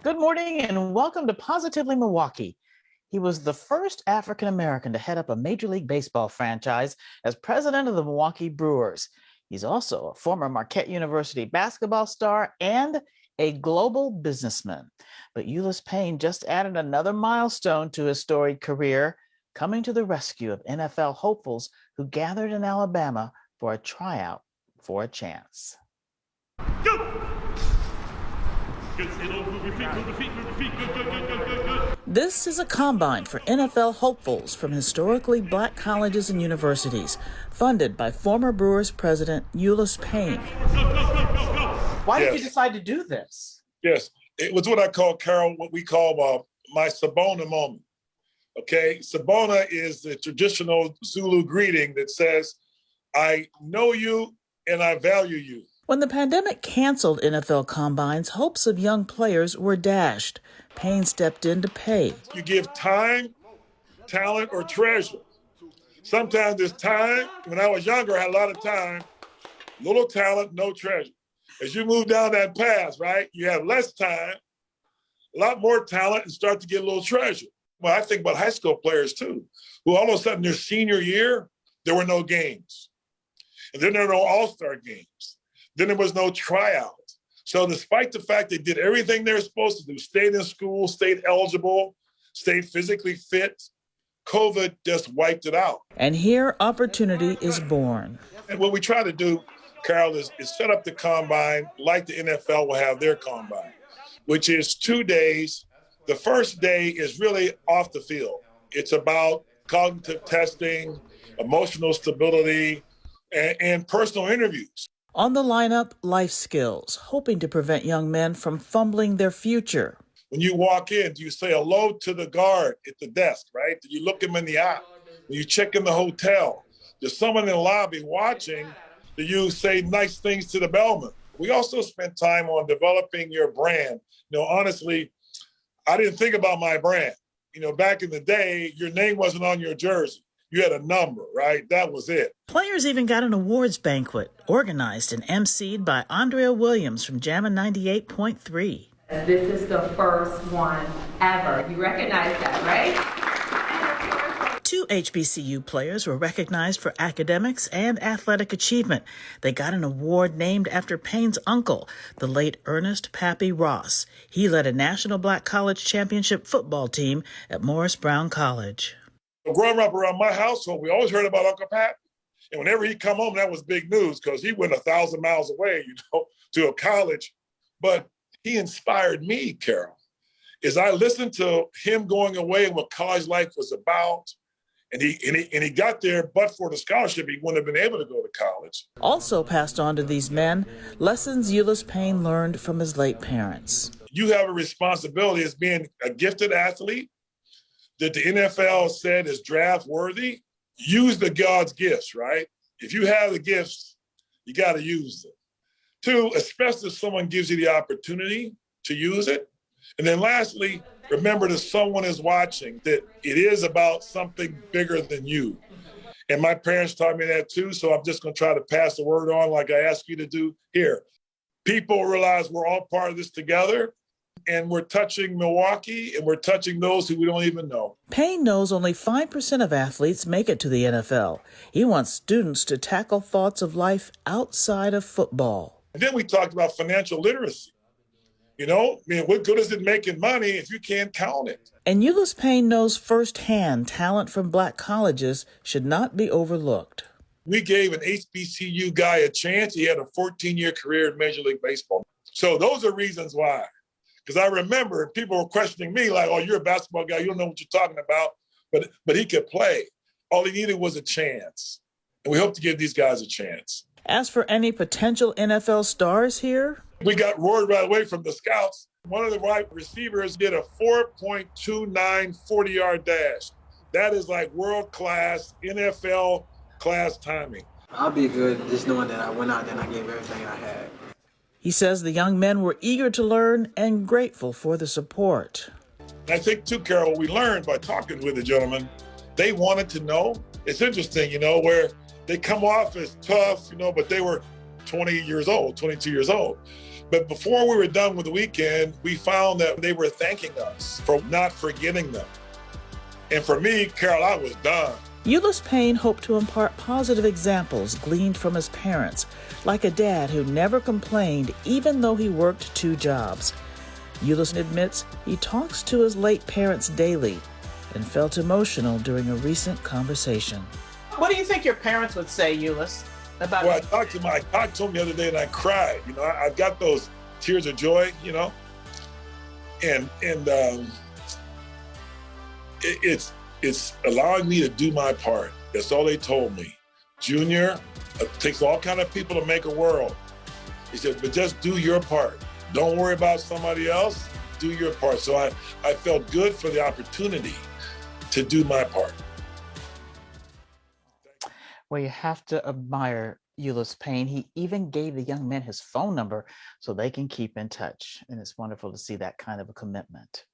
Good morning and welcome to Positively Milwaukee. He was the first African American to head up a Major League Baseball franchise as president of the Milwaukee Brewers. He's also a former Marquette University basketball star and a global businessman. But Ulice Payne just added another milestone to his storied career, coming to the rescue of NFL hopefuls who gathered in Alabama for a tryout for a chance. Go! Good, stay low, move your feet, good. This is a combine for NFL hopefuls from historically black colleges and universities, funded by former Brewers president Ulice Payne. Why did you decide to do this? Yes, it was what I call, Carol, what we call my Sabona moment. Okay, Sabona is the traditional Zulu greeting that says, I know you and I value you. When the pandemic canceled NFL combines, hopes of young players were dashed. Payne stepped in to pay. You give time, talent, or treasure. Sometimes there's time. When I was younger, I had a lot of time, little talent, no treasure. As you move down that path, right, you have less time, a lot more talent, and start to get a little treasure. Well, I think about high school players too, who all of a sudden their senior year, there were no games. And then there were no all-star games. Then there was no tryout. So despite the fact they did everything they were supposed to do, stayed in school, stayed eligible, stayed physically fit, COVID just wiped it out. And here opportunity is born. And what we try to do, Carol, is set up the combine like the NFL will have their combine, which is 2 days. The first day is really off the field. It's about cognitive testing, emotional stability, and personal interviews. On the lineup, life skills, hoping to prevent young men from fumbling their future. When you walk in, do you say hello to the guard at the desk, right? Do you look him in the eye? When you check in the hotel, there's someone in the lobby watching. Do you say nice things to the bellman? We also spent time on developing your brand. Honestly, I didn't think about my brand. Back in the day, your name wasn't on your jersey. You had a number, right? That was it. Players even got an awards banquet, organized and emceed by Andrea Williams from Jammin' 98.3. This is the first one ever. You recognize that, right? 2 HBCU players were recognized for academics and athletic achievement. They got an award named after Payne's uncle, the late Ernest Pappy Ross. He led a National Black College Championship football team at Morris Brown College. Growing up around my household, we always heard about Uncle Pat. And whenever he'd come home, that was big news because he went 1,000 miles away, to a college. But he inspired me, Carol, as I listened to him going away and what college life was about. And he got there, but for the scholarship, he wouldn't have been able to go to college. Also passed on to these men, lessons Ulice Payne learned from his late parents. You have a responsibility as being a gifted athlete that the NFL said is draft worthy. Use the God's gifts, right? If you have the gifts, you got to use them. 2, especially if someone gives you the opportunity to use it. And then lastly, remember that someone is watching, that it is about something bigger than you. And my parents taught me that too, so I'm just going to try to pass the word on like I asked you to do here. People realize we're all part of this together, and we're touching Milwaukee, and we're touching those who we don't even know. Payne knows only 5% of athletes make it to the NFL. He wants students to tackle thoughts of life outside of football. And then we talked about financial literacy. What good is it making money if you can't count it? And Ulice Payne knows firsthand talent from black colleges should not be overlooked. We gave an HBCU guy a chance. He had a 14-year career in Major League Baseball. So those are reasons why. Because I remember people were questioning me like, oh, you're a basketball guy. You don't know what you're talking about. But he could play. All he needed was a chance. And we hope to give these guys a chance. As for any potential NFL stars here? We got word right away from the scouts. One of the wide receivers did a 4.29 40-yard dash. That is like world-class, NFL-class timing. I'll be good just knowing that I went out there and I gave everything I had. He says the young men were eager to learn and grateful for the support. I think, too, Carol, what we learned by talking with the gentlemen, they wanted to know. It's interesting, where they come off as tough, but they were 20 years old, 22 years old. But before we were done with the weekend, we found that they were thanking us for not forgetting them. And for me, Carol, I was done. Ulice Payne hoped to impart positive examples gleaned from his parents, like a dad who never complained even though he worked 2 jobs. Ulice admits he talks to his late parents daily and felt emotional during a recent conversation. What do you think your parents would say, Ulice, about Well, I talked to him the other day and I cried. You know, I've got those tears of joy, you know, and it's allowing me to do my part. That's all they told me. Junior, it takes all kind of people to make a world. He said, but just do your part. Don't worry about somebody else, do your part. So I felt good for the opportunity to do my part. Well, you have to admire Ulice Payne. He even gave the young men his phone number so they can keep in touch. And it's wonderful to see that kind of a commitment.